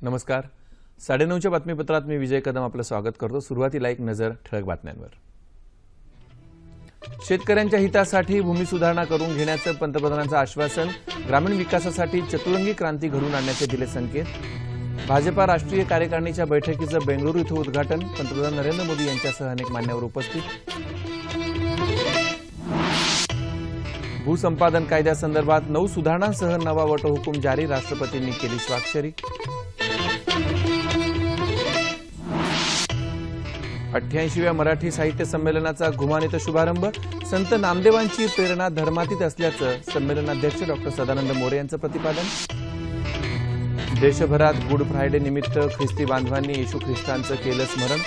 नमस्कार. 9:30च्या बातमीपत्रात मी विजय कदम आपलं स्वागत करतो. सुरुवातीला एक नजर ठळक बातम्यांवर. शेतकऱ्यांच्या हितासाठी भूमी सुधारणा करून घेण्याचं पंतप्रधानांचं आश्वासन. ग्रामीण विकासासाठी चतुरंगी क्रांती घडवून आणण्याचे दिले संकेत. भाजपा राष्ट्रीय कार्यकारिणीच्या बैठकीचं बेंगळुरू इथं उद्घाटन. पंतप्रधान नरेंद्र मोदी यांच्यासह अनेक मान्यवर उपस्थित. भूसंपादन कायद्यासंदर्भात 9 सुधारणांसह नवा वटहुकूम जारी. राष्ट्रपतींनी केली स्वाक्षरी. 88व्या मराठी साहित्य संमेलनाचा घुमान इथं शुभारंभ. संत नामदेवांची प्रेरणा धर्मातीत असल्याचं संमेलनाध्यक्ष डॉ. सदानंद मोरे यांचं प्रतिपादन. देशभरात गुड फ्रायडे निमित्त ख्रिस्ती बांधवांनी येशू ख्रिस्तांचं केलं स्मरण.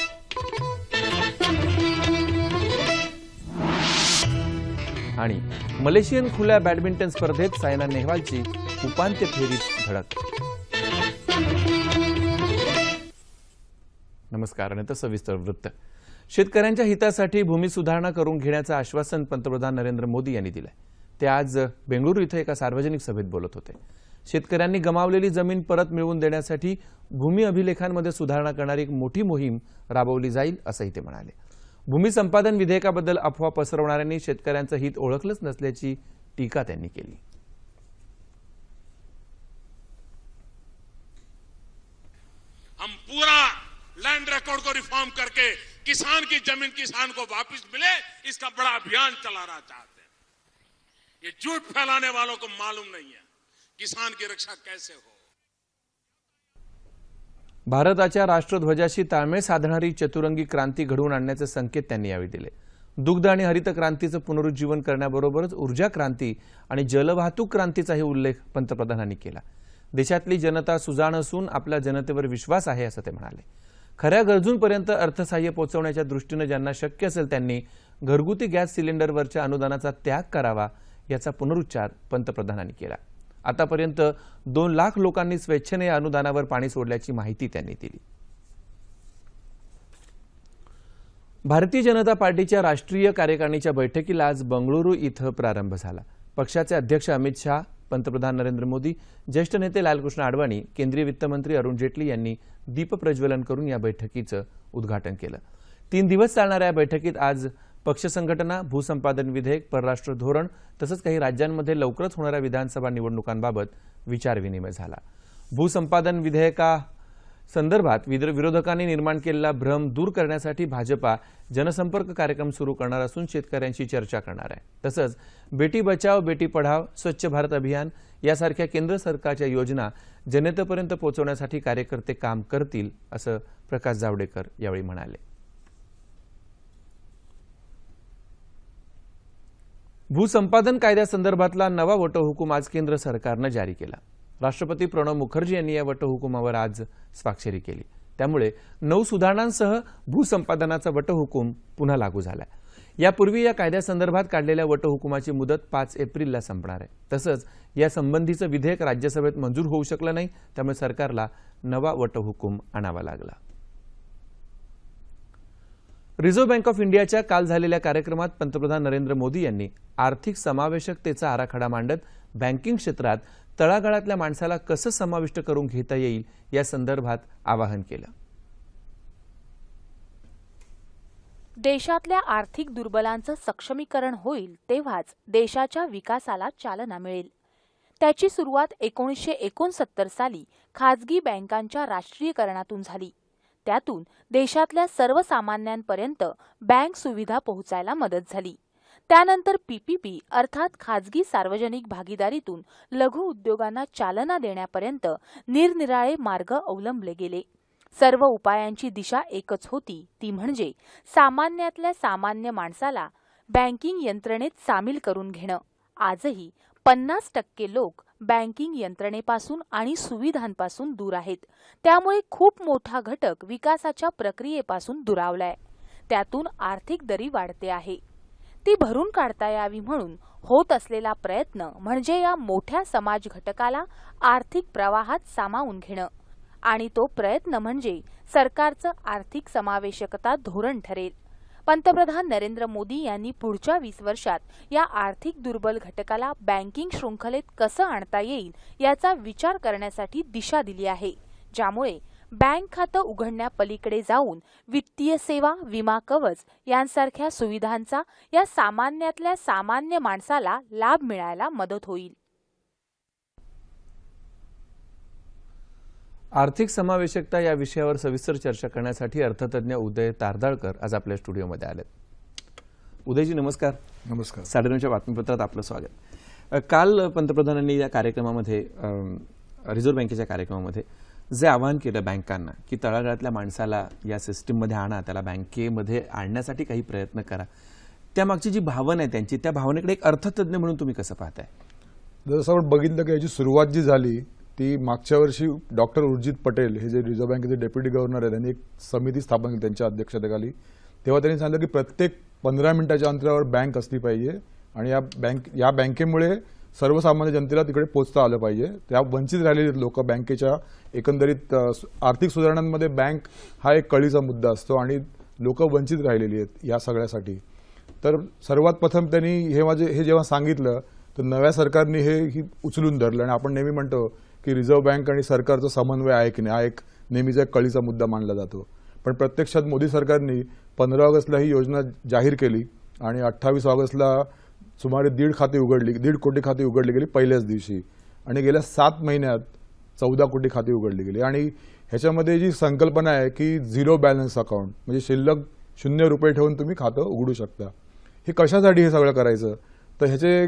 आणि मलेशियन खुल्या बॅडमिंटन स्पर्धेत सायना नेहवालची उपांत्य फेरीत धडक. नमस्कार. आणि सविस्तर वृत्त. शेतकऱ्यांच्या हितासाठी भूमी सुधारणा करून घेण्याचं आश्वासन पंतप्रधान नरेंद्र मोदी यांनी दिलंय. ते आज बेंगळुरू इथं एका सार्वजनिक सभेत बोलत होते. शेतकऱ्यांनी गमावलेली जमीन परत मिळवून देण्यासाठी भूमी अभिलेखांमध्ये सुधारणा करणारी एक मोठी मोहीम राबवली जाईल असंही ते म्हणाले. भूमी संपादन विधेयकाबद्दल अफवा पसरवणाऱ्यांनी शेतकऱ्यांचं हित ओळखलंच नसल्याची टीका त्यांनी केली. हम पूरा लैंड रिकॉर्ड को रिफॉर्म करके किसान की जमीन किसान को वापस मिले, इसका बड़ा अभियान चलाना चाहते हैं। ये झूठ फैलाने वालों को मालूम नहीं है किसान की रक्षा कैसे हो. भारताच्या राष्ट्रध्वजाशी ताळमेळ साधणारी चतुरंगी क्रांती घडवून आणण्याचे संकेत त्यांनी यावेळी दिले. दुग्ध आणि हरित क्रांतीचं पुनरुज्जीवन करण्याबरोबरच ऊर्जा क्रांती आणि जलवाहतूक क्रांतीचाही उल्लेख पंतप्रधानांनी केला. देशातली जनता सुजाण असून आपल्या जनतेवर विश्वास आहे असं ते म्हणाले. खऱ्या गरजूंपर्यंत अर्थसहाय्य पोहोचवण्याच्या दृष्टीने ज्यांना शक्य असेल त्यांनी घरगुती गॅस सिलेंडरवरच्या अनुदानाचा त्याग करावा याचा पुनरुच्चार पंतप्रधानांनी केला. आतापर्यंत 2 लाख लोकांनी स्वेच्छेने या अनुदानावर पाणी सोडल्याची माहिती त्यांनी दिली. भारतीय जनता पार्टीच्या राष्ट्रीय कार्यकारिणीच्या बैठकीला आज बंगळुरू इथं प्रारंभ झाला. पक्षाचे अध्यक्ष अमित शाह, पंतप्रधान नरेंद्र मोदी, ज्येष्ठ नेते लालकृष्ण अडवाणी, केंद्रीय वित्तमंत्री अरुण जेटली यांनी दीप प्रज्वलन करून या बैठकीचं उद्घाटन केलं. 3 दिवस चालणाऱ्या या बैठकीत आज पक्ष संघटना, भूसंपादन विधेयक, परराष्ट्र धोरण तसंच काही राज्यांमध्ये लवकरच होणाऱ्या विधानसभा निवडणुकांबाबत विचारविनिमय झाला. भूसंपादन विधेयकासंदर्भात विरोधकांनी निर्माण केलेला भ्रम दूर करण्यासाठी भाजपा जनसंपर्क कार्यक्रम सुरू करणार असून शेतकऱ्यांशी चर्चा करणार आहे. तसंच बेटी बचाव बेटी पढाव, स्वच्छ भारत अभियान यासारख्या केंद्र सरकारच्या योजना जनतेपर्यंत पोहोचवण्यासाठी कार्यकर्ते काम करतील असं प्रकाश जावडेकर यावेळी म्हणाले. भूसंपादन कायद्यासंदर्भातला नवा वटहुकूम आज केंद्र सरकारनं जारी केला. राष्ट्रपती प्रणव मुखर्जी यांनी या वटहुकुमावर आज स्वाक्षरी केली. त्यामुळे 9 सुधारणांसह भूसंपादनाचा वटहुकूम पुन्हा लागू झाला. यापूर्वी या कायद्यासंदर्भात काढलेल्या वटहुकुमाची मुदत 5 एप्रिलला संपणार आहे. तसंच यासंबंधीचं विधेयक राज्यसभेत मंजूर होऊ शकलं नाही. त्यामुळे सरकारला नवा वटहुकूम आणावा लागला. रिझर्व्ह बँक ऑफ इंडियाच्या काल झालेल्या कार्यक्रमात पंतप्रधान नरेंद्र मोदी यांनी आर्थिक समावेशकतेचा आराखडा मांडत बँकिंग क्षेत्रात तळागाळातल्या माणसाला कसं समाविष्ट करून घेता येईल या संदर्भात आवाहन केलं. देशातल्या आर्थिक दुर्बलांचं सक्षमीकरण होईल तेव्हाच देशाच्या विकासाला चालना मिळेल. त्याची सुरुवात 1969 साली खाजगी बँकांच्या राष्ट्रीयकरणातून झाली. त्यातून देशातल्या सर्वसामान्यांपर्यंत बँक सुविधा पोहोचायला मदत झाली. त्यानंतर पीपीपी अर्थात खाजगी सार्वजनिक भागीदारीतून लघु उद्योगांना चालना देण्यापर्यंत निरनिराळे मार्ग अवलंबले गेले. सर्व उपायांची दिशा एकच होती, ती म्हणजे सामान्यातल्या सामान्य माणसाला बँकिंग यंत्रणेत सामील करून घेणं. आजही 50% लोक बँकिंग यंत्रणेपासून आणि सुविधांपासून दूर आहेत. त्यामुळे खूप मोठा घटक विकासाच्या प्रक्रियेपासून दुरावलाय. त्यातून आर्थिक दरी वाढते आहे. ती भरून काढता यावी म्हणून होत असलेला प्रयत्न म्हणजे या मोठ्या समाज घटकाला आर्थिक प्रवाहात सामावून घेणं. आणि तो प्रयत्न म्हणजे सरकारचं आर्थिक समावेशकता धोरण ठरेल. पंतप्रधान नरेंद्र मोदी यांनी पुढच्या 20 वर्षात या आर्थिक दुर्बल घटकाला बँकिंग शृंखलेत कसं आणता येईल याचा विचार करण्यासाठी दिशा दिली आहे. ज्यामुळे बँक खातं उघडण्यापलीकडे जाऊन वित्तीय सेवा, विमा कवच यांसारख्या सुविधांचा या सामान्यातल्या सामान्य माणसाला लाभ मिळायला मदत होईल. आर्थिक समावेशकता या विषयावर सविस्तर चर्चा करण्यासाठी अर्थतज्ञ उदय तारदाळकर आज आपल्या स्टुडिओमध्ये आलेत. उदयजी नमस्कार. नमस्कार. 9:30च्या बातमीपत्रात आपलं स्वागत. काल पंतप्रधानांनी या कार्यक्रमामध्ये रिझर्व्ह बँकेच्या कार्यक्रमामध्ये जे आवाहन केलं बँकांना की तळागाळातल्या माणसाला या सिस्टीममध्ये आणा, त्याला बँकेमध्ये आणण्यासाठी काही प्रयत्न करा, त्यामागची जी भावना आहे त्यांची, त्या भावनेकडे एक अर्थतज्ञ म्हणून तुम्ही कसं पाहताय? जसं आपण बघितलं की याची सुरुवात जी झाली ती मागच्या वर्षी डॉक्टर उर्जित पटेल हे जे रिझर्व्ह बँकेचे डेप्युटी गव्हर्नर आहेत त्यांनी एक समिती स्थापन केली त्यांच्या अध्यक्षतेखाली. तेव्हा त्यांनी सांगितलं की प्रत्येक 15 मिनिटाच्या अंतरावर बँक असली पाहिजे आणि या बँकेमुळे सर्वसामान्य जनतेला तिकडे पोहोचता आलं पाहिजे. त्या वंचित राहिलेले लोक बँकेच्या एकंदरीत आर्थिक सुधारणांमध्ये बँक हा एक कळीचा मुद्दा असतो आणि लोक वंचित राहिलेली आहेत या सगळ्यासाठी. तर सर्वात प्रथम त्यांनी हे जेव्हा सांगितलं तर नव्या सरकारने ही उचलून धरलं आणि आपण नेहमी म्हणतो की रिझर्व्ह बँक आणि सरकारचा समन्वय आहे की नाही, हा एक नेहमीचा एक कळीचा मुद्दा मानला जातो. पण प्रत्यक्षात मोदी सरकारने 15 ऑगस्टला ही योजना जाहीर केली आणि 28 ऑगस्टला सुमारे 1.5 कोटी खाती उघडली गेली पहिल्याच दिवशी आणि गेल्या 7 महिन्यात 14 कोटी खाती उघडली गेली. आणि ह्याच्यामध्ये जी संकल्पना आहे की झिरो बॅलन्स अकाउंट म्हणजे शिल्लक 0 रुपये ठेवून तुम्ही खातं उघडू शकता. हे कशासाठी हे सगळं करायचं तर ह्याचे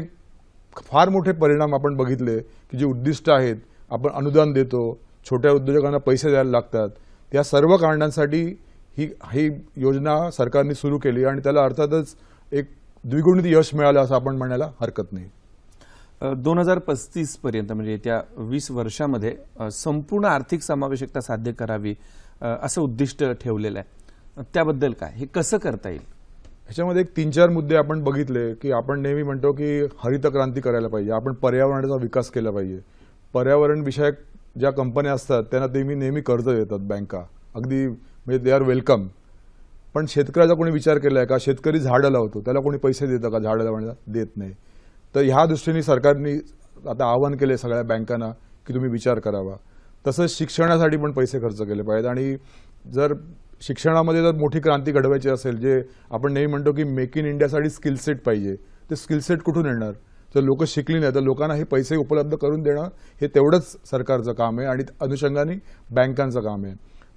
फार मोठे परिणाम आपण बघितले की जी उद्दिष्ट आहेत, आपण अनुदान देतो, छोट्या उद्योजकांना पैसे द्यायला लागतात, त्या सर्व कारणांसाठी ही योजना सरकारने सुरू केली आणि त्याला अर्थातच एक द्विगुणित यश मिळालं असं आपण म्हणायला हरकत नाही. 2035 पर्यंत म्हणजे येत्या 20 वर्षामध्ये संपूर्ण आर्थिक समावेशकता साध्य करावी असं उद्दिष्ट ठेवलेलं आहे. त्याबद्दल काय, हे कसं करता येईल? ह्याच्यामध्ये एक 3-4 मुद्दे आपण बघितले की आपण नेहमी म्हणतो की हरित क्रांती करायला पाहिजे, आपण पर्यावरणाचा विकास केला पाहिजे. पर्यावरण विषयक ज्या कंपन्या असतात त्यांना नेहमी कर्ज देतात बँका, अगदी म्हणजे दे आर वेलकम. पण शेतकऱ्याचा कोणी विचार केला आहे का? शेतकरी झाडं लावतो, त्याला कोणी पैसे देतं का झाडं लावण्याला? देत नाही. तर ह्या दृष्टीने सरकारने आता आवाहन केले सगळ्या बँकांना की तुम्ही विचार करावा. तसंच शिक्षणासाठी पण पैसे खर्च केले पाहिजेत आणि जर शिक्षणामध्ये जर मोठी क्रांती घडवायची असेल, जे आपण नेहमी म्हणतो की मेक इन इंडियासाठी स्किल सेट पाहिजे, ते स्किल सेट कुठून येणार? जर लोक शिकली नाही तर लोकांना हे पैसे उपलब्ध करून देणं हे तेवढंच सरकारचं काम आहे आणि अनुषंगाने बँकांचं काम आहे.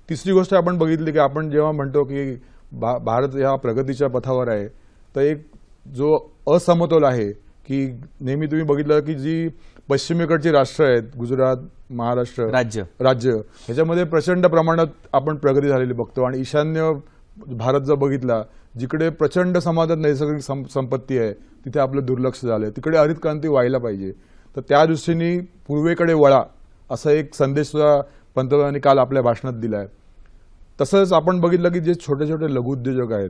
तिसरी गोष्ट आपण बघितली की आपण जेव्हा म्हणतो की भारत या प्रगतीच्या पथावर आहे तर एक जो असमतोल आहे की नेहमी तुम्ही बघितलं की जी पश्चिमेकडची राष्ट्र आहेत, गुजरात, महाराष्ट्र, राज्य ह्याच्यामध्ये प्रचंड प्रमाणात आपण प्रगती झालेली बघतो आणि ईशान्य भारत जर बघितला, जिकडे प्रचंड समाजात नैसर्गिक संपत्ती आहे तिथे आपलं दुर्लक्ष झालंय, तिकडे हरित क्रांती व्हायला पाहिजे. तर त्या दृष्टीने पूर्वेकडे वळा असा एक संदेश सुद्धा पंतप्रधानांनी काल आपल्या भाषणात दिलाय. तसंच आपण बघितलं की जे छोटे छोटे लघुउद्योजक आहेत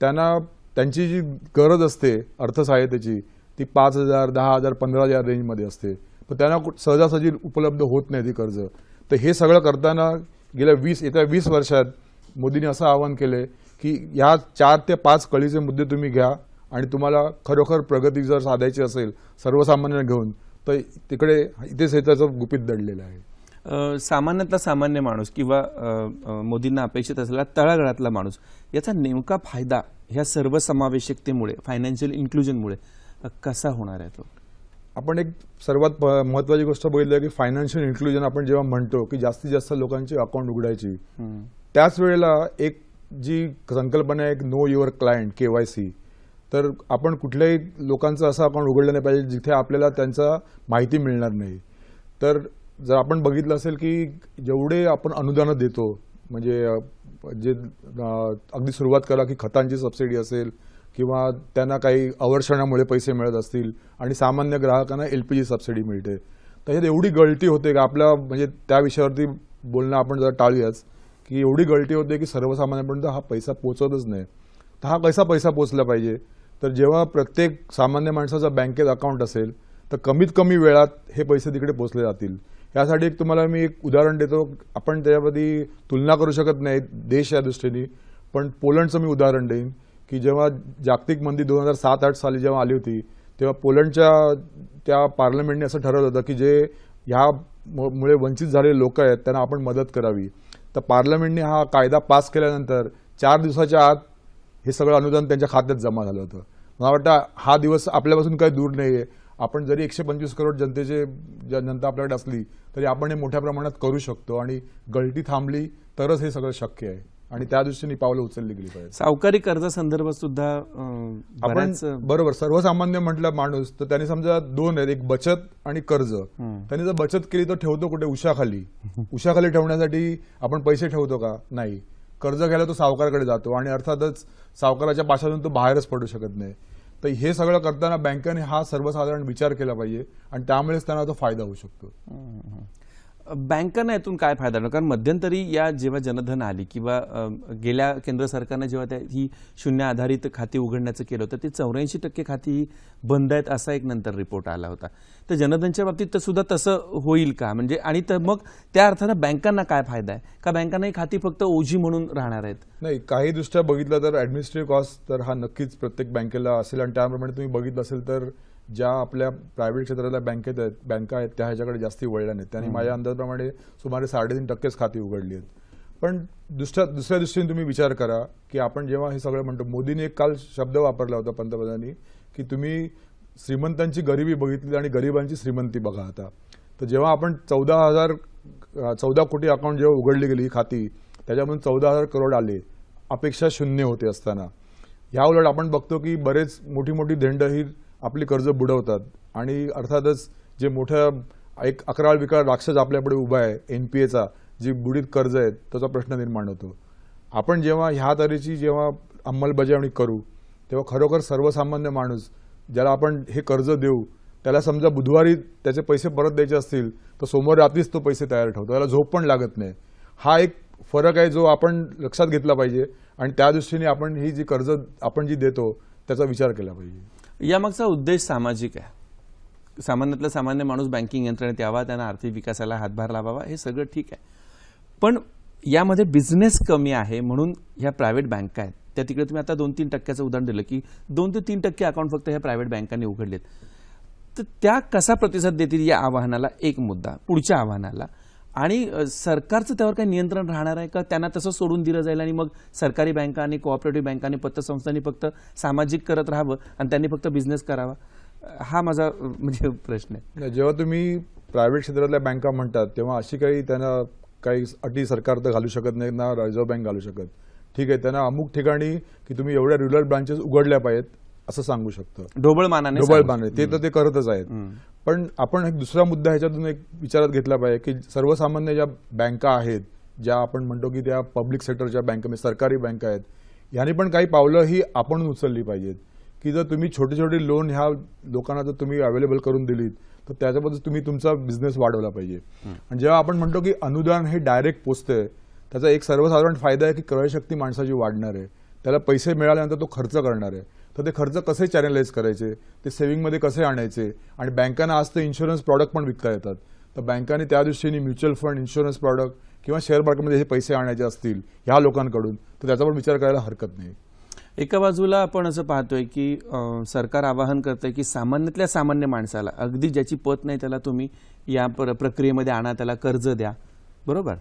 त्यांची जी गरज असते अर्थसहाय्यतेची ती 5,000, 10,000, 15,000 रेंजमध्ये असते, पण त्यांना सहजासहजी उपलब्ध होत नाही ती कर्ज. तर हे सगळं करताना येत्या 20 वर्षात मोदींनी असं आवाहन केले की या 4 ते 5 कळीचे मुद्दे तुम्ही घ्या आणि तुम्हाला खरोखर प्रगती जर साधायची असेल सर्वसामान्यांना घेऊन तर इथेच हे त्याचं गुपित दडलेलं आहे. सामान्यातला सामान्य माणूस किंवा मोदींना अपेक्षित असलेला तळागाळातला माणूस याचा नेमका फायदा ह्या सर्वसमावेशकतेमुळे, फायनान्शियल इन्क्लुजनमुळे कसा होणार आहे तो? आपण एक सर्वात महत्वाची गोष्ट बघितली की फायनान्शियल इन्क्लुजन आपण जेव्हा म्हणतो की जास्तीत जास्त लोकांची अकाउंट उघडायची, त्याच वेळेला एक जी संकल्पना आहे नो युअर क्लायंट KYC, तर आपण कुठल्याही लोकांचं असं अकाउंट उघडलं नाही पाहिजे जिथे आपल्याला त्यांचा माहिती मिळणार नाही. तर जर आपण बघितलं असेल की जेवढे आपण अनुदानं देतो, म्हणजे जे अगदी सुरुवात करा की खतांची सबसिडी असेल किंवा त्यांना काही अवर्षणामुळे पैसे मिळत असतील आणि सामान्य ग्राहकांना LPG सबसिडी मिळते, तर ह्यात एवढी गळती होते की आपल्या म्हणजे त्या विषयावरती बोलणं आपण जर टाळूयाच की एवढी गळती होते की सर्वसामान्यांपर्यंत हा पैसा पोहोचतच नाही. तर हा कसा पैसा पोहोचला पाहिजे? तर जेव्हा प्रत्येक सामान्य माणसाचा बँकेत अकाउंट असेल तर कमीत कमी वेळात हे पैसे तिकडे पोहोचले जातील. यासाठी तुम्हाला मी एक उदाहरण देतो. आपण त्याच्यामध्ये तुलना करू शकत नाही देश या दृष्टीने, पण पोलंडचं मी उदाहरण देईन की जेव्हा जागतिक मंदी 2007-08 साली जेव्हा आली होती तेव्हा पोलंडच्या त्या पार्लमेंटने असं ठरवलं होतं की जे मुळे वंचित झालेले लोक आहेत त्यांना आपण मदत करावी. तर पार्लमेंटने हा कायदा पास केल्यानंतर 4 दिवसाच्या आत हे सगळं अनुदान त्यांच्या खात्यात जमा झालं होतं. मला वाटतं हा दिवस आपल्यापासून काही दूर नाही आहे. आपण जरी 125 करोड जनता आपल्याकडे असली तरी आपण हे मोठ्या प्रमाणात करू शकतो आणि गळती थांबली तरच हे सगळं शक्य आहे आणि त्या दृष्टीने पावलं उचलली गेली पाहिजे. सावकारी कर्जासंदर्भात सुद्धा आपण बऱ्याच बरोबर सर्वसामान्य म्हटलं माणूस तर त्यांनी समजा दोन आहेत, एक बचत आणि कर्ज. त्यांनी जर बचत केली तर ठेवतो कुठे? उशाखाली. उशाखाली ठेवण्यासाठी आपण पैसे ठेवतो का? नाही. कर्ज घ्यायला तो सावकाराकडे जातो आणि अर्थातच सावकाराच्या पाशातून तो बाहेरच पडू शकत नाही. तर हे सगळं करताना बँकेने हा सर्वसाधारण विचार केला पाहिजे आणि त्यामुळेच त्यांना तो फायदा होऊ शकतो. बँकांना यातून काय फायदा होणार? कारण मध्यंतरी या जेव्हा जनधन आली किंवा गेल्या केंद्र सरकारने जेव्हा ही शून्य आधारित खाती उघडण्याचं केलं होतं ते 84% खाती ही बंद आहेत असा एक नंतर रिपोर्ट आला होता. तर जनधनच्या बाबतीत तर सुद्धा तसं होईल का? म्हणजे आणि तर मग त्या अर्थानं बँकांना काय फायदा आहे का? बँकांना ही खाती फक्त ओझी म्हणून राहणार आहेत? नाही, काही दृष्ट्या बघितलं तर ऍडमिनिस्ट्रेटिव्ह कॉस्ट तर हा नक्कीच प्रत्येक बँकेला असेल आणि त्याप्रमाणे तुम्ही बघितलं असेल तर ज्या आपल्या प्रायव्हेट क्षेत्रातल्या बँका आहेत त्या ह्याच्याकडे जास्ती वळल्या नाहीत. त्यांनी माझ्या अंदाजाप्रमाणे सुमारे 3.5% खाती उघडली आहेत. पण दुसऱ्या दृष्टीने तुम्ही विचार करा की आपण जेव्हा हे सगळं म्हणतो, मोदींनी एक काल शब्द वापरला होता पंतप्रधानांनी की तुम्ही श्रीमंतांची गरिबी बघितली आणि गरिबांची श्रीमंती बघा आता. तर जेव्हा आपण 14 कोटी अकाउंट जेव्हा उघडली गेली ही खाती त्याच्यामधून 14,000 करोड आले, अपेक्षा शून्य होते असताना. ह्या उलट आपण बघतो की बरेच मोठी धेंड ही आपली कर्ज बुडवतात आणि अर्थातच जे मोठं एक अकराळ विकराळ राक्षस आपल्यापुढे उभा आहे एनपीएचा, जी बुडीत कर्ज आहेत त्याचा प्रश्न निर्माण होतो. आपण जेव्हा ह्या तऱ्हेची जेव्हा अंमलबजावणी करू तेव्हा खरोखर सर्वसामान्य माणूस ज्याला आपण हे कर्ज देऊ त्याला समजा बुधवारी त्याचे पैसे परत द्यायचे असतील तर सोमवारी रात्रीच तो पैसे तयार ठेवतो, त्याला झोप पण लागत नाही. हा एक फरक आहे जो आपण लक्षात घेतला पाहिजे आणि त्या दृष्टीने आपण ही जी कर्ज आपण जी देतो त्याचा विचार केला पाहिजे. यामागचा उद्देश सामाजिक आहे. सामान्यातला सामान्य माणूस बँकिंग यंत्रणेत यावा, त्यांना आर्थिक विकासाला हातभार लावावा, हे सगळं ठीक आहे. पण यामध्ये बिझनेस कमी आहे म्हणून ह्या प्रायव्हेट बँका आहेत त्या तिकडे तुम्ही आता 2-3% उदाहरण दिलं की 2 ते 3% अकाउंट फक्त ह्या प्रायव्हेट बँकांनी उघडलेत. तर त्या कसा प्रतिसाद देतील या आव्हानाला? एक मुद्दा. पुढच्या आव्हानाला आणि सरकारचं त्यावर काही नियंत्रण राहणार आहे का? त्यांना तसं सोडून दिलं जाईल आणि मग सरकारी बँका आणि कोऑपरेटिव्ह बँका आणि पतसंस्थांनी फक्त सामाजिक करत राहावं आणि त्यांनी फक्त बिझनेस करावा? हा माझा म्हणजे प्रश्न आहे. जेव्हा तुम्ही प्रायव्हेट क्षेत्रातल्या बँका म्हणतात तेव्हा अशी त्यांना काही अटी सरकार तर घालू शकत नाही ना रिझर्व्ह बँक घालू शकत. ठीक आहे, त्यांना अमुक ठिकाणी की तुम्ही एवढ्या रुरल ब्रांचेस उघडल्या पाहिजेत असं सांगू शकतं, ढोबळमानाने. ते तर ते करतच आहेत. पण आपण एक दुसरा मुद्दा ह्याच्यातून एक विचारात घेतला पाहिजे की सर्वसामान्य ज्या बँका आहेत ज्या आपण म्हणतो की त्या पब्लिक सेक्टरच्या बँका म्हणजे सरकारी बँका आहेत, यांनी पण काही पावलं ही आपण उचलली पाहिजेत की जर तुम्ही छोटे लोन ह्या लोकांना जर तुम्ही अवेलेबल करून दिलीत तर त्याच्याबद्दल तुम्ही तुमचा बिझनेस वाढवला पाहिजे. आणि जेव्हा आपण म्हणतो की अनुदान हे डायरेक्ट पोचतंय त्याचा एक सर्वसाधारण फायदा आहे की क्रयशक्ती माणसाची वाढणार आहे, त्याला पैसे मिळाल्यानंतर तो खर्च करणार आहे. तर ते खर्च कसे चॅनलाइज करायचे, ते सेव्हिंगमध्ये कसे आणायचे. आणि बँकांना आज तर इन्शुरन्स प्रॉडक्ट पण विकता येतात. तर बँकांनी त्या दृष्टीने म्युच्युअल फंड, इन्शुरन्स प्रॉडक्ट किंवा शेअर मार्केटमध्ये हे पैसे आणायचे असतील ह्या लोकांकडून तर त्याचा पण विचार करायला हरकत नाही. एका बाजूला आपण असं पाहतोय की सरकार आवाहन करतंय की सामान्यातल्या सामान्य माणसाला, अगदी ज्याची पत नाही त्याला तुम्ही या प्रक्रियेमध्ये आणा, त्याला कर्ज द्या, बरोबर.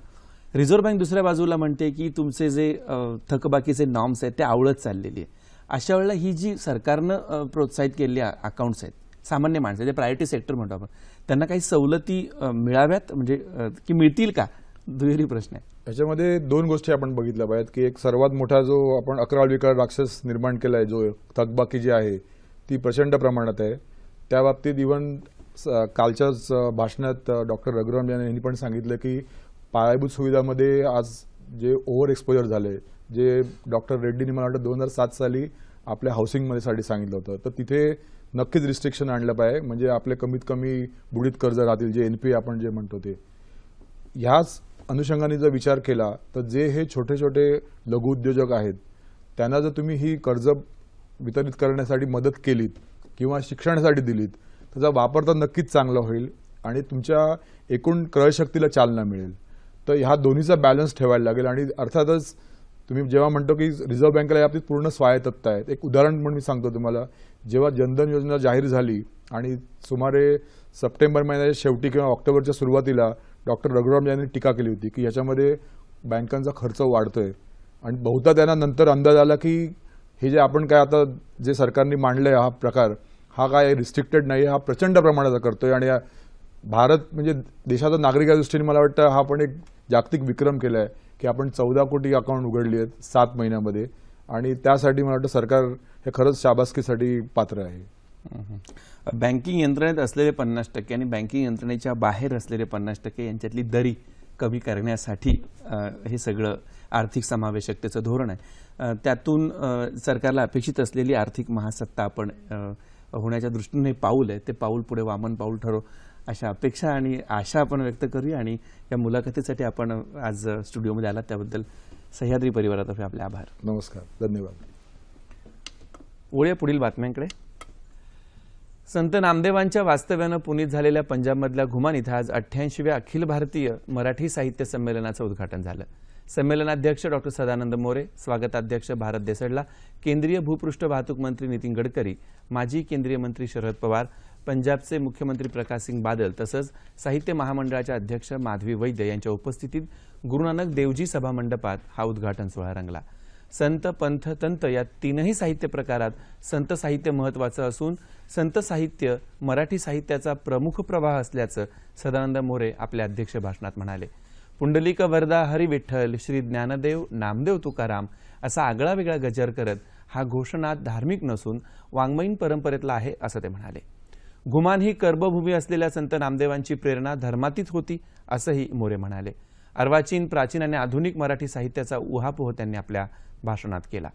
रिझर्व्ह बँक दुसऱ्या बाजूला म्हणते की तुमचे जे थकबाकीचे नॉर्म्स आहेत ते आवळत चाललेली आहे. अशा वेळेला ही जी सरकारनं प्रोत्साहित केलेली अकाउंट्स आहेत, सामान्य माणसं जे प्रायोरिटी सेक्टर म्हणतो आपण, त्यांना काही सवलती मिळाव्यात म्हणजे की मिळतील का? दुहेरी प्रश्न आहे. याच्यामध्ये 2 गोष्टी आपण बघितल्या पाहिजेत की एक सर्वात मोठा जो आपण अकराळ विकराळ राक्षस निर्माण केला आहे, जो थकबाकी जी आहे ती प्रचंड प्रमाणात आहे. त्या बाबतीत इव्हन कालच्याच भाषणात डॉक्टर रघुराम यांनी पण सांगितलं की पायाभूत सुविधामध्ये आज जे ओव्हर एक्सपोजर झाले, जे डॉक्टर रेड्डींनी मला वाटतं 2007 साली आपल्या हाऊसिंगमध्ये साठी सांगितलं होतं, तर तिथे नक्कीच रिस्ट्रिक्शन आणलं पाहिजे. म्हणजे आपले कमीत कमी बुडीत कर्ज राहतील, जे एनपीए आपण जे म्हणतो ते. ह्याच अनुषंगाने जर विचार केला तर जे हे छोटे लघुउद्योजक आहेत त्यांना जर तुम्ही ही कर्ज वितरित करण्यासाठी मदत केलीत किंवा शिक्षणासाठी दिलीत त्याचा वापर तर नक्कीच चांगला होईल आणि तुमच्या एकूण क्रयशक्तीला चालना मिळेल. तर ह्या दोन्हीचा बॅलन्स ठेवायला लागेल आणि अर्थातच तुम्ही जेव्हा म्हणतो की रिझर्व्ह बँकेला याबाबतीत पूर्ण स्वायत्तता आहे, एक उदाहरण म्हणून मी सांगतो तुम्हाला. जेव्हा जनधन योजना जाहीर झाली आणि सुमारे सप्टेंबर महिन्याच्या शेवटी किंवा ऑक्टोबरच्या सुरुवातीला डॉक्टर रघुराम यांनी टीका केली होती की याच्यामध्ये बँकांचा खर्च वाढतोय, आणि बहुधा त्यांना नंतर अंदाज आला की हे जे आपण काय आता जे सरकारने मांडलंय हा प्रकार, हा काय रिस्ट्रिक्टेड नाही, हा प्रचंड प्रमाणाचा करतोय. आणि भारत म्हणजे देशाचा नागरिकाच्या दृष्टीने मला वाटतं हा पण एक जागतिक विक्रम केला आहे की आपण 14 कोटी अकाउंट उघडली आहेत 7 महिन्यामध्ये. आणि त्यासाठी मला वाटतं सरकार हे खरंच शाबासकीसाठी पात्र आहे. बँकिंग यंत्रणेत असलेले 50% आणि बँकिंग यंत्रणेच्या बाहेर असलेले 50% यांच्यातली दरी कमी करण्यासाठी हे सगळं आर्थिक समावेशकतेचं धोरण आहे. त्यातून सरकारला अपेक्षित असलेली आर्थिक महासत्ता आपण होण्याच्या दृष्टीने पाऊल आहे, ते पाऊल पुढे वामन पाऊल ठरो अशा अपेक्षा आणि आशा आपण व्यक्त करूया. आणि या मुलाखतीसाठी आपण आज स्टुडिओमध्ये आलात त्याबद्दल सह्याद्री परिवारातर्फे आपले आभार. नमस्कार, धन्यवाद. वळूया पुढील बातम्यांकडे. संत नामदेवांच्या वास्तव्यानं पुनीत झालेल्या पंजाबमधल्या घुमान इथं आज 88व्या अखिल भारतीय मराठी साहित्य संमेलनाचं उद्घाटन झालं. संमेलनाध्यक्ष डॉक्टर सदानंद मोरे, स्वागताध्यक्ष भारत देसडला, केंद्रीय भूपृष्ठ वाहतूक मंत्री नितीन गडकरी, माजी केंद्रीय मंत्री शरद पवार, पंजाबचे मुख्यमंत्री प्रकाश सिंग बादल तसंच साहित्य महामंडळाच्या अध्यक्ष माधवी वैद्य यांच्या उपस्थितीत गुरुनानक देवजी सभा मंडपात हा उद्घाटन सोहळा रंगला. संत, पंथ, तंत या तीनही साहित्य प्रकारात संत साहित्य महत्त्वाचं असून संत साहित्य मराठी साहित्याचा प्रमुख प्रवाह असल्याचं सदानंद मोरे आपल्या अध्यक्ष भाषणात म्हणाले. पुंडलिक वरदा हरी विठ्ठल, श्री ज्ञानदेव, नामदेव, तुकाराम असा आगळा वेगळा गजर करत हा घोषणात धार्मिक नसून वाङ्मयीन परंपरेतला आहे असं ते म्हणाले. घुमान ही कर्मभूमी असलेल्या संत नामदेवांची प्रेरणा धर्मातीत होती असंही मोरे म्हणाले. अर्वाचीन, प्राचीन आणि आधुनिक मराठी साहित्याचा उहापोह त्यांनी आपल्या भाषणात केला.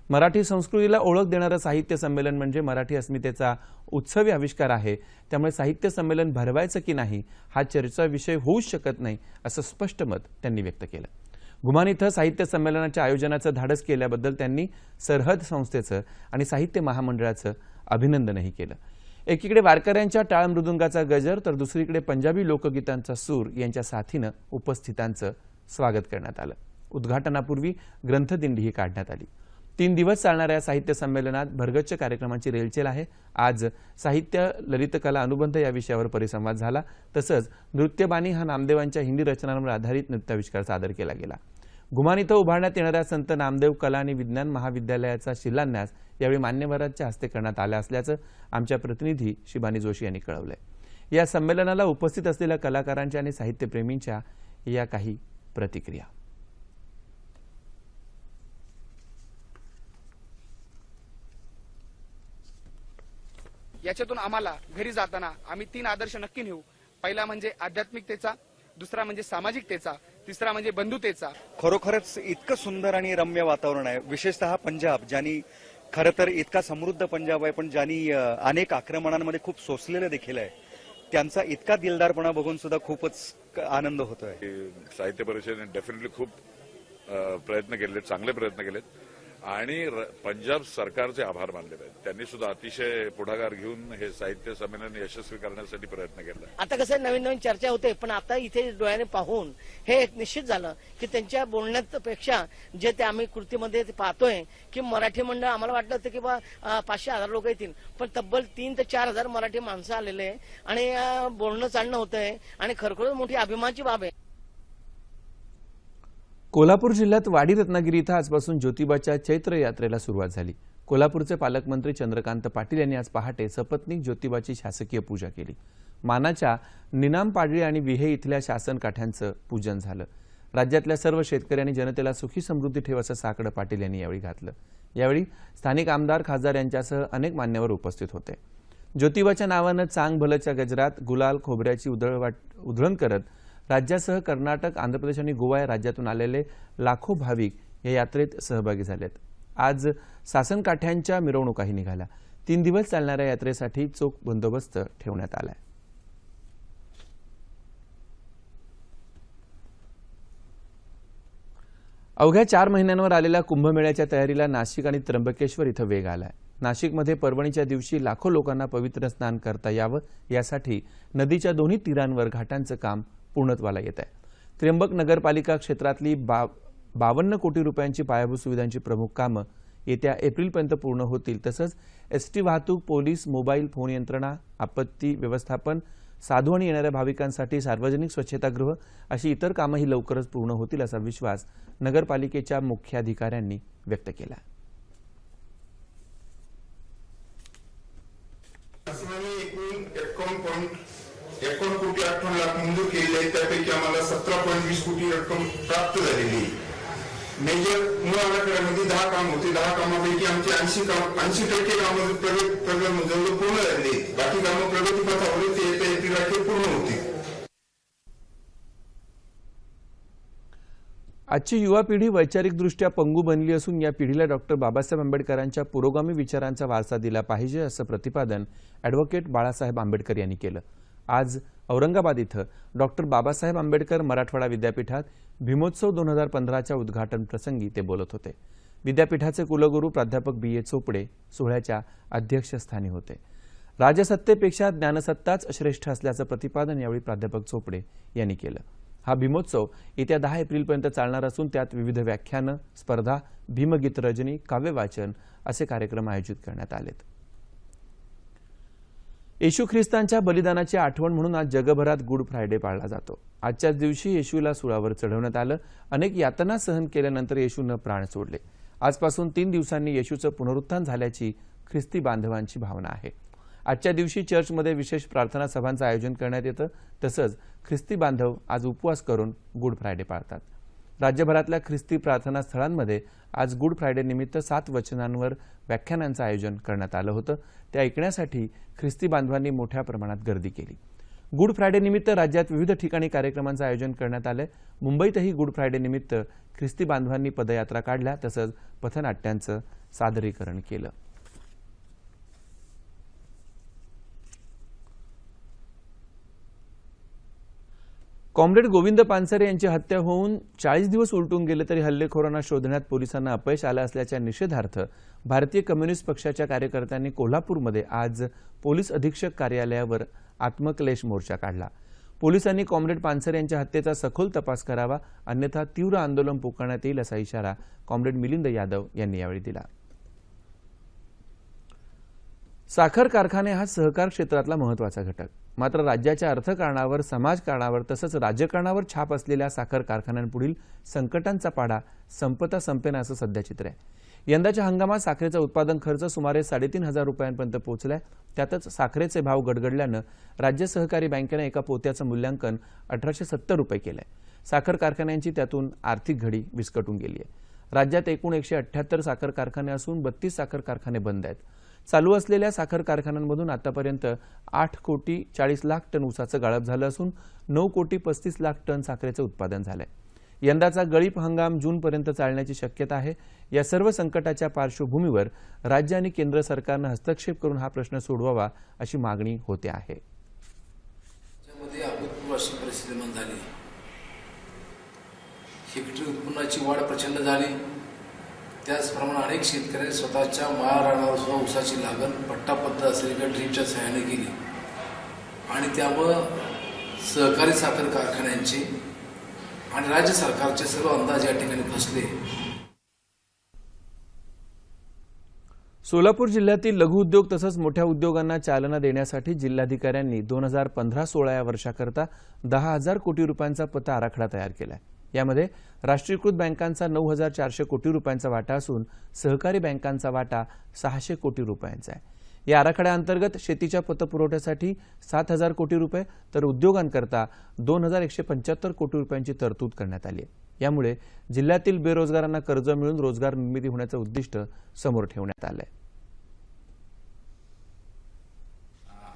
मराठी संस्कृतीला ओळख देणारं साहित्य संमेलन म्हणजे मराठी अस्मितेचा उत्सवी आविष्कार आहे. त्यामुळे साहित्य संमेलन भरवायचं की नाही हा चर्चा विषय होऊच शकत नाही असं स्पष्ट मत त्यांनी व्यक्त केलं. घुमान इथं साहित्य संमेलनाच्या आयोजनाचं धाडस केल्याबद्दल त्यांनी सरहद संस्थेचं आणि साहित्य महामंडळाचं अभिनंदनही केलं. एकीकडे वारकऱ्यांच्या टाळ मृदुंगाचा गजर तर दुसरीकडे पंजाबी लोकगीतांचा सूर यांच्या साथीनं उपस्थितांचं स्वागत करण्यात आलं. उद्घाटनापूर्वी ग्रंथदिंडीही काढण्यात आली. 3 दिवस चालणाऱ्या या साहित्य संमेलनात भरगच्च कार्यक्रमांची रेलचेल आहे. आज साहित्य, ललितकला, अनुबंध या विषयावर परिसंवाद झाला. तसंच नृत्यबाणी हा नामदेवांच्या हिंदी रचनांवर आधारित नृत्याविष्कार सादर केला गेला. घुमान इथं उभारण्यात येणाऱ्या संत नामदेव कला आणि विज्ञान महाविद्यालयाचा शिलान्यास यावेळी मान्यवरांच्या हस्ते करण्यात आला असल्याचं आमच्या प्रतिनिधी शिबानी जोशी यांनी कळवलंय. या संमेलनाला उपस्थित असलेल्या कलाकारांच्या आणि साहित्यप्रेमींच्या या काही प्रतिक्रिया. याच्यातून आम्हाला घरी जाताना आम्ही 3 आदर्श नक्की नेऊ. पहिला म्हणजे आध्यात्मिकतेचा, दुसरा म्हणजे सामाजिकतेचा, तिसरा म्हणजे बंधुतेचा. खरोखरच इतकं सुंदर आणि रम्य वातावरण आहे. विशेषतः पंजाब, ज्यांनी खरं तर इतका समृद्ध पंजाब आहे पण ज्यांनी अनेक आक्रमणांमध्ये खूप सोसलेलं देखील आहे, त्यांचा इतका दिलदारपणा बघून सुद्धा खूपच आनंद होतोय. साहित्य परिषदेने डेफिनेटली खूप प्रयत्न केलेत, चांगले प्रयत्न केलेत आणि पंजाब सरकारचे आभार मानले पाहिजे. त्यांनी सुद्धा अतिशय पुढाकार घेऊन हे साहित्य संमेलन यशस्वी करण्यासाठी प्रयत्न केला. आता कसं नवीन नवीन चर्चा होते, पण आता इथे डोळ्याने पाहून हे एक निश्चित झालं की त्यांच्या बोलण्यापेक्षा जे ते आम्ही कृतीमध्ये पाहतोय की मराठी मंडळ, आम्हाला वाटलं होतं की बा 500-1000 लोक येतील, पण तब्बल 3 ते 4000 मराठी माणसं आलेले आहे आणि बोलणं चालणं होतंय आणि खरोखरच मोठी अभिमानाची बाब आहे. कोल्हापूर जिल्ह्यात वाडी रत्नागिरी इथं आजपासून ज्योतिबाच्या चैत्र यात्रेला सुरुवात झाली. कोल्हापूरचे पालकमंत्री चंद्रकांत पाटील यांनी आज पहाटे सपत्नीक ज्योतिबाची शासकीय पूजा केली. मानाच्या निनाम पाडळी आणि विहे इथल्या शासन काठ्यांचं पूजन झालं. राज्यातल्या सर्व शेतकरी आणि जनतेला सुखी समृद्धी ठेव असं साकडं पाटील यांनी यावेळी घातलं. यावेळी स्थानिक आमदार, खासदार यांच्यासह अनेक मान्यवर उपस्थित होते. ज्योतिबाच्या नावानं चांग भलच्या गजरात गुलाल, खोबऱ्याची उधळण करत राज्यासह कर्नाटक, आंध्र प्रदेश आणि गोवा या राज्यातून आलेले लाखो भाविक या यात्रेत सहभागी झालेत. आज शासन काठ्यांच्या मिरवणुकाही निघाल्या. 3 दिवस चालणाऱ्या यात्रेसाठी चोख बंदोबस्त ठेवण्यात आलाय. अवघ्या 4 महिन्यांवर आलेल्या कुंभमेळ्याच्या तयारीला नाशिक आणि त्र्यंबकेश्वर इथं वेग आलाय. नाशिकमध्ये पर्वणीच्या दिवशी लाखो लोकांना पवित्र स्नान करता यावं यासाठी नदीच्या दोन्ही तीरांवर घाटांचं काम पूर्णत्वाला येत आहे. त्र्यंबक नगरपालिका क्षेत्रातली 52 कोटी रुपयांची पायाभूत सुविधांची प्रमुख कामं येत्या एप्रिलपर्यंत पूर्ण होतील. तसंच एसटी वाहतूक, पोलीस, मोबाईल फोन यंत्रणा, आपत्ती व्यवस्थापन, साधू आणि येणाऱ्या भाविकांसाठी सार्वजनिक स्वच्छतागृह अशी इतर कामंही लवकरच पूर्ण होतील असा विश्वास नगरपालिकेच्या मुख्याधिकाऱ्यांनी व्यक्त केला. एकूण 51 कोटी 58 लाख मंजूर केलेले आहेत. त्यापैकी आम्हाला 17.20 कोटी रक्कम प्राप्त झालेली आहे. मेजर मूळ आराखड्यामध्ये 10 काम होते. 10 कामापैकी आमचे 80% कामं जवळ पूर्ण झालेली आहेत. बाकी कामं प्रगतीपथावर ते येत्या एप्रिल अखेर पूर्ण होतील. आजची युवा पिढी वैचारिकदृष्ट्या पंगू बनली असून या पिढीला डॉक्टर बाबासाहेब आंबेडकरांच्या पुरोगामी विचारांचा वारसा दिला पाहिजे असं प्रतिपादन ॲडव्होकेट बाळासाहेब आंबेडकर यांनी केलं. आज औरंगाबाद इथं डॉक्टर बाबासाहेब आंबेडकर मराठवाडा विद्यापीठात भीमोत्सव 2015च्या उद्घाटन प्रसंगी ते बोलत होते. विद्यापीठाचे कुलगुरू प्राध्यापक बी.ए. चोपडे सोहळ्याच्या अध्यक्षस्थानी होते. राजसत्तेपेक्षा ज्ञानसत्ताच श्रेष्ठ असल्याचं प्रतिपादन यावेळी प्राध्यापक चोपडे यांनी केलं. हा भीमोत्सव येत्या 10 एप्रिलपर्यंत चालणार असून त्यात विविध व्याख्यानं, स्पर्धा, भीमगीत रजनी, काव्यवाचन असे कार्यक्रम आयोजित करण्यात आलेत. येशू ख्रिस्तांच्या बलिदानाची आठवण म्हणून आज जगभरात गुड फ्रायडे पाळला जातो. आजच्याच दिवशी येशूला सुळावर चढवण्यात आलं. अनेक यातना सहन केल्यानंतर येशूनं प्राण सोडले. आजपासून 3 दिवसांनी येशूचं पुनरुत्थान झाल्याची ख्रिस्ती बांधवांची भावना आहे. आजच्या दिवशी चर्चमध्ये विशेष प्रार्थना सभांचं आयोजन करण्यात येतं. तसंच ख्रिस्ती बांधव आज उपवास करून गुड फ्रायडे पाळतात. राज्यभरातल्या ख्रिस्ती प्रार्थना स्थळांमध्ये आज गुड फ्रायडे निमित्त 7 वचनांवर व्याख्यानांचं आयोजन करण्यात आलं होतं. ते ऐकण्यासाठी ख्रिस्ती बांधवांनी मोठ्या प्रमाणात गर्दी केली. गुड फ्रायडे निमित्त राज्यात विविध ठिकाणी कार्यक्रमांचं आयोजन करण्यात आलंय. मुंबईतही गुड फ्रायडे निमित्त ख्रिस्ती बांधवांनी पदयात्रा काढल्या. तसंच पथनाट्यांचं सादरीकरण केलं. कॉम्रेड गोविंद पानसरे यांची हत्या होऊन 40 दिवस उलटून गेले तरी हल्लेखोरांना शोधण्यात पोलिसांना अपयश आलं असल्याच्या निषेधार्थ भारतीय कम्युनिस्ट पक्षाच्या कार्यकर्त्यांनी कोल्हापूरमध्ये आज पोलीस अधीक्षक कार्यालयावर आत्मक्लेश मोर्चा काढला. पोलिसांनी कॉम्रेड पानसरे यांच्या हत्येचा सखोल तपास करावा, अन्यथा तीव्र आंदोलन पुकारण्यात येईल असा इशारा कॉम्रेड मिलिंद यादव यांनी यावेळी दिला. साखर कारखाने हा सहकार क्षेत्रातला महत्त्वाचा घटक. मात्र राज्याच्या अर्थकारणावर, समाजकारणावर तसंच राजकारणावर छाप असलेल्या साखर कारखान्यांपुढील संकटांचा पाढा संपता संपेना असं सध्या चित्र आहे. यंदाच्या हंगामात साखरेचा उत्पादन खर्च सुमारे 3,500 रुपयांपर्यंत पोहोचलाय. त्यातच साखरेचे भाव गडगडल्यानं राज्य सहकारी बँकेनं एका पोत्याचं मूल्यांकन 1,870 रुपये केलंय. साखर कारखान्यांची त्यातून आर्थिक घडी विस्कटून गेली आहे. राज्यात एकूण 178 साखर कारखाने असून 32 साखर कारखाने बंद आहेत. चालू असलेल्या साखर कारखान्यांमधून आतापर्यंत 8 कोटी 40 लाख टन ऊसाचं गाळप झालं असून 9 कोटी 35 लाख टन साखरेचं उत्पादन झालंय. यंदाचा गळीत हंगाम जूनपर्यंत चालण्याची शक्यता आहे. या सर्व संकटाच्या पार्श्वभूमीवर राज्य आणि केंद्र सरकारनं हस्तक्षेप करून हा प्रश्न सोडवावा अशी मागणी होते आहे. त्यामध्ये अभूतपूर्व अशी परिस्थिती निर्माण झाली. हेक्टरी उत्पन्नाची वाढ प्रचंड झाली. त्याचप्रमाणे अनेक शेतकऱ्यांनी स्वतःच्या माळरानावर सुद्धा ऊसाची लागण पट्टा पद्धत असलेल्या ड्रीपच्या सहाय्याने केली आणि त्यामुळं सहकारी साखर कारखान्यांचे आणि राज्य सरकारचे सर्व अंदाज या ठिकाणी फसले. सोलापूर जिल्ह्यातील लघुउद्योग तसंच मोठ्या उद्योगांना चालना देण्यासाठी जिल्हाधिकाऱ्यांनी 2015-16 या वर्षाकरता 10,000 कोटी रुपयांचा पत आराखडा तयार केलाय. यामध्ये राष्ट्रीयकृत बँकांचा 9,400 कोटी रुपयांचा वाटा असून सहकारी बँकांचा वाटा 600 कोटी रुपयांचा आहे. या आराखड्याअंतर्गत शेतीच्या पतपुरवठ्यासाठी 7,000 कोटी रुपये तर उद्योगांकरता 2,175 कोटी रुपयांची तरतूद करण्यात आली आहे. यामुळे जिल्ह्यातील बेरोजगारांना कर्ज मिळून रोजगार निर्मिती होण्याचं उद्दिष्ट समोर ठेवण्यात आलं आहे.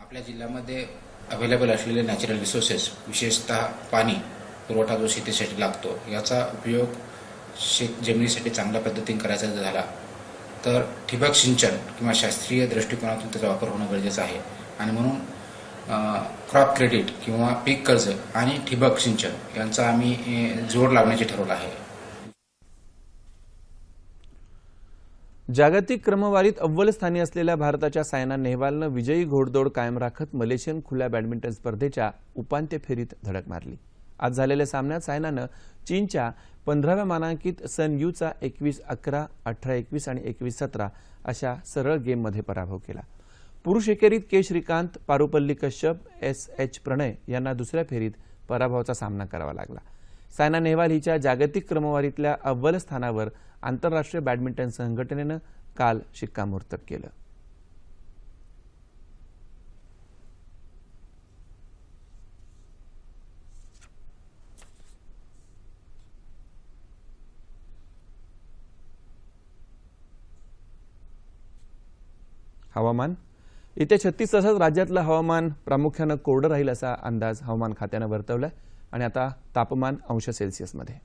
आपल्या जिल्ह्यामध्ये अवेलेबल असलेले नॅचरल रिसोर्सेस, विशेषतः पाणी पुरवठा जो शेतीसाठी लागतो, याचा उपयोग शेत जमिनीसाठी चांगल्या पद्धतीने करायचा झाला तर ठिबक सिंचन किंवा शास्त्रीय दृष्टिकोनातून त्याचा वापर होणं गरजेचं आहे. आणि म्हणून क्रॉप क्रेडिट किंवा पीक कर्ज आणि ठिबक सिंचन यांचा आम्ही जोड लावण्याचे ठरवलं आहे. जागतिक क्रमवारीत अव्वल स्थानी असलेल्या भारताच्या सायना नेहवालनं विजयी घोडदौड कायम राखत मलेशियन खुल्या बॅडमिंटन स्पर्धेच्या उपांत्य फेरीत धडक मारली. आज झालेल्या सामन्यात सायनानं चीनच्या 15व्या मानांकित सन यूचा 21-11, 18-21 आणि 21-17 अशा सरळ गेममध्ये पराभव केला. पुरुष एकेरीत के श्रीकांत, पारुपल्ली कश्यप, SH प्रणय यांना दुसऱ्या फेरीत पराभवाचा सामना करावा लागला. सायना नेहवाल हिच्या जागतिक क्रमवारीतल्या अव्वल स्थानावर आंतरराष्ट्रीय बॅडमिंटन संघटनेनं काल शिक्कामोर्तब केलं. हवामान. येत्या 36 तासात राज्यातलं हवामान प्रामुख्यानं कोरडं राहील असा अंदाज हवामान खात्यानं वर्तवलाय. आणि आता तापमान अंश सेल्सिअसमध्ये.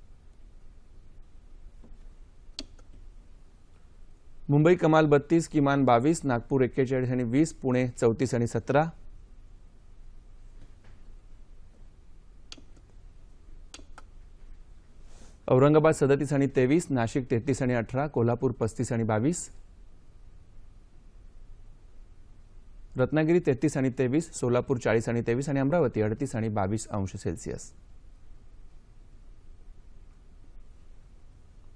मुंबई कमाल 32, किमान 22, नागपूर 41 आणि 20, पुणे 34 आणि 17, औरंगाबाद 37 आणि 23, नाशिक 33 आणि 18, कोल्हापूर 35 आणि 22, रत्नागिरी 33 आणि 23, सोलापूर 40 आणि 23 आणि अमरावती 38 आणि 22 अंश सेल्सिअस.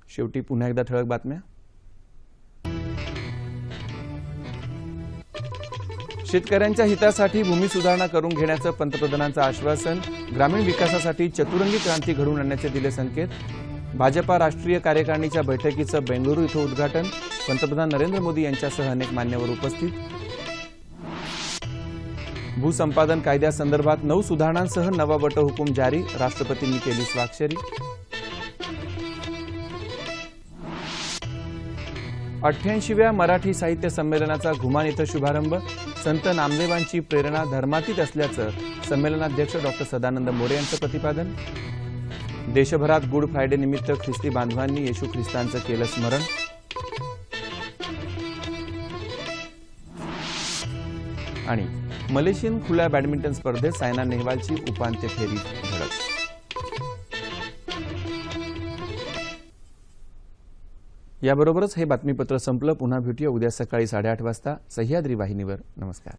शेवटी पुन्हा एकदा ठळक बातम्या. शेतकऱ्यांच्या हितासाठी भूमी सुधारणा करून घेण्याचं पंतप्रधानांचं आश्वासन. ग्रामीण विकासासाठी चतुरंगी क्रांती घडवून आणण्याचे दिले संकेत. भाजपा राष्ट्रीय कार्यकारिणीच्या बैठकीचं बेंगळुरू इथं उद्घाटन. पंतप्रधान नरेंद्र मोदी यांच्यासह अनेक मान्यवर उपस्थित. भूसंपादन कायद्यासंदर्भात 9 सुधारणांसह नवा वटहुकूम जारी. राष्ट्रपतींनी केली स्वाक्षरी. 88व्या मराठी साहित्य संमेलनाचा घुमान इथं शुभारंभ. संत नामदेवांची प्रेरणा धर्मातीत असल्याचं संमेलनाध्यक्ष डॉ. सदानंद मोरे यांचं प्रतिपादन. देशभरात गुड फ्रायडे निमित्त ख्रिस्ती बांधवांनी येशू ख्रिस्तांचं केलं स्मरण. आणि मलेशियन खुल्या बॅडमिंटन स्पर्धेत सायना नेहवालची उपांत्य फेरीत धडक. याबरोबरच हे बातमीपत्र संपलं. पुन्हा भेटूया उद्या सकाळी 8:30 वाजता सह्याद्री वाहिनीवर. नमस्कार.